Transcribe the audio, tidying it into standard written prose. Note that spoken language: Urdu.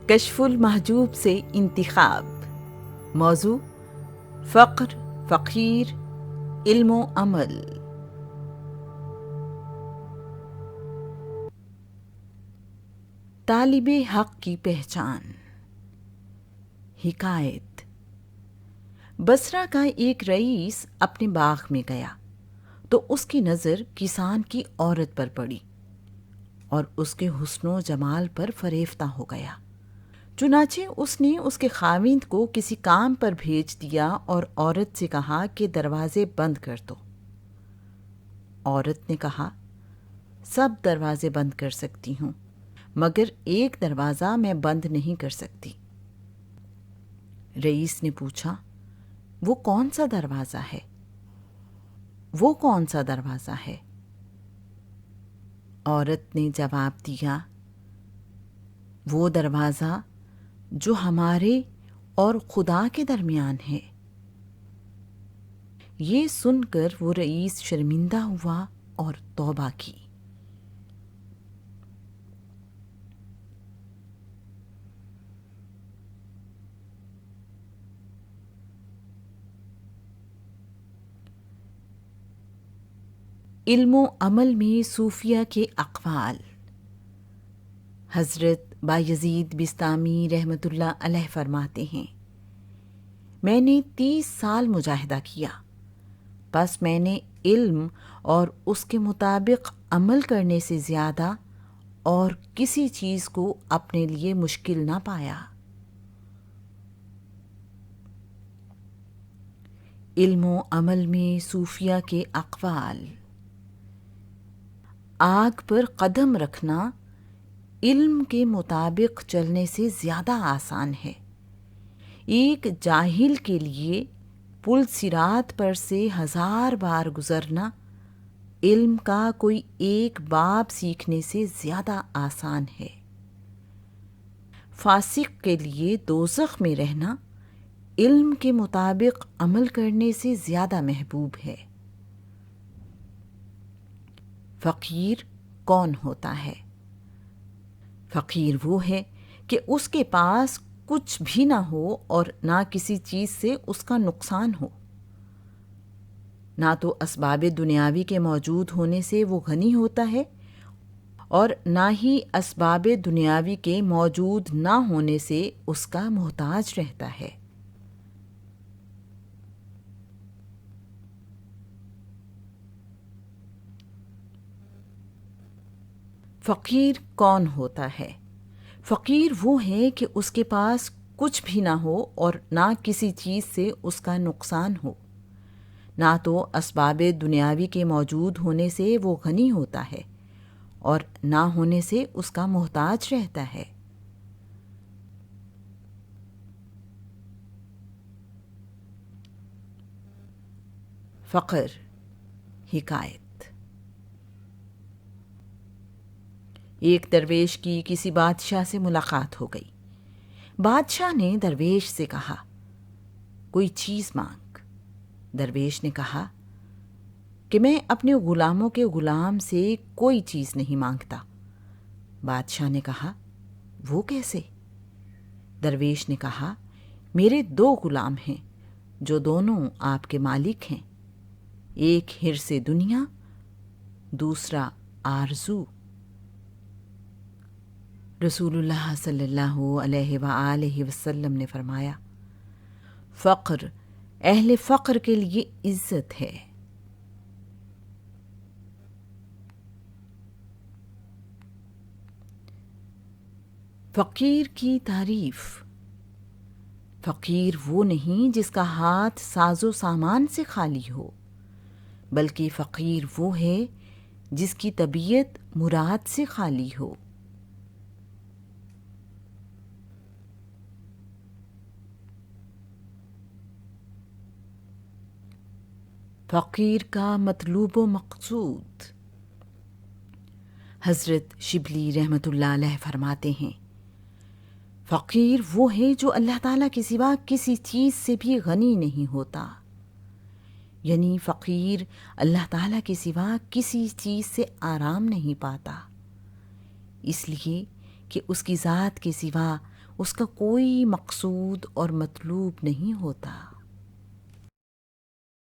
کشف المحجوب سے انتخاب۔ موضوع: فقر، فقیر، علم و عمل۔ طالب حق کی پہچان۔ حکایت: بصرہ کا ایک رئیس اپنے باغ میں گیا تو اس کی نظر کسان کی عورت پر پڑی اور اس کے حسن و جمال پر فریفتہ ہو گیا۔ چنانچہ اس نے اس کے خاوند کو کسی کام پر بھیج دیا اور عورت سے کہا کہ دروازے بند کر دو۔ عورت نے کہا، سب دروازے بند کر سکتی ہوں، مگر ایک دروازہ میں بند نہیں کر سکتی۔ رئیس نے پوچھا، وہ کون سا دروازہ ہے؟ وہ کون سا دروازہ ہے؟ عورت نے جواب دیا، وہ دروازہ جو ہمارے اور خدا کے درمیان ہے۔ یہ سن کر وہ رئیس شرمندہ ہوا اور توبہ کی۔ علم و عمل میں صوفیہ کے اقوال۔ حضرت بایزید بسطامی رحمۃ اللہ علیہ فرماتے ہیں، میں نے 30 سال مجاہدہ کیا، بس میں نے علم اور اس کے مطابق عمل کرنے سے زیادہ اور کسی چیز کو اپنے لیے مشکل نہ پایا۔ علم و عمل میں صوفیہ کے اقوال۔ آگ پر قدم رکھنا علم کے مطابق چلنے سے زیادہ آسان ہے۔ ایک جاہل کے لیے پل صراط پر سے 1000 بار گزرنا علم کا کوئی ایک باب سیکھنے سے زیادہ آسان ہے۔ فاسق کے لیے دوزخ میں رہنا علم کے مطابق عمل کرنے سے زیادہ محبوب ہے۔ فقیر کون ہوتا ہے؟ فقیر وہ ہے کہ اس کے پاس کچھ بھی نہ ہو اور نہ کسی چیز سے اس کا نقصان ہو۔ نہ تو اسباب دنیاوی کے موجود ہونے سے وہ غنی ہوتا ہے اور نہ ہی اسباب دنیاوی کے موجود نہ ہونے سے اس کا محتاج رہتا ہے۔ فقیر کون ہوتا ہے؟ فقیر وہ ہے کہ اس کے پاس کچھ بھی نہ ہو اور نہ کسی چیز سے اس کا نقصان ہو۔ نہ تو اسباب دنیاوی کے موجود ہونے سے وہ غنی ہوتا ہے اور نہ ہونے سے اس کا محتاج رہتا ہے۔ فقر۔ حکایت: ایک درویش کی کسی بادشاہ سے ملاقات ہو گئی۔ بادشاہ نے درویش سے کہا، کوئی چیز مانگ۔ درویش نے کہا کہ میں اپنے غلاموں کے غلام سے کوئی چیز نہیں مانگتا۔ بادشاہ نے کہا، وہ کیسے؟ درویش نے کہا، میرے 2 غلام ہیں جو دونوں آپ کے مالک ہیں، ایک حرص دنیا، دوسرا آرزو۔ رسول اللہ صلی اللہ علیہ وآلہ وسلم نے فرمایا، فقر اہل فقر کے لیے عزت ہے۔ فقیر کی تعریف۔ فقیر وہ نہیں جس کا ہاتھ ساز و سامان سے خالی ہو، بلکہ فقیر وہ ہے جس کی طبیعت مراد سے خالی ہو۔ فقیر کا مطلوب و مقصود۔ حضرت شبلی رحمۃ اللہ علیہ فرماتے ہیں، فقیر وہ ہے جو اللہ تعالیٰ کے سوا کسی چیز سے بھی غنی نہیں ہوتا۔ یعنی فقیر اللہ تعالیٰ کے سوا کسی چیز سے آرام نہیں پاتا، اس لیے کہ اس کی ذات کے سوا اس کا کوئی مقصود اور مطلوب نہیں ہوتا۔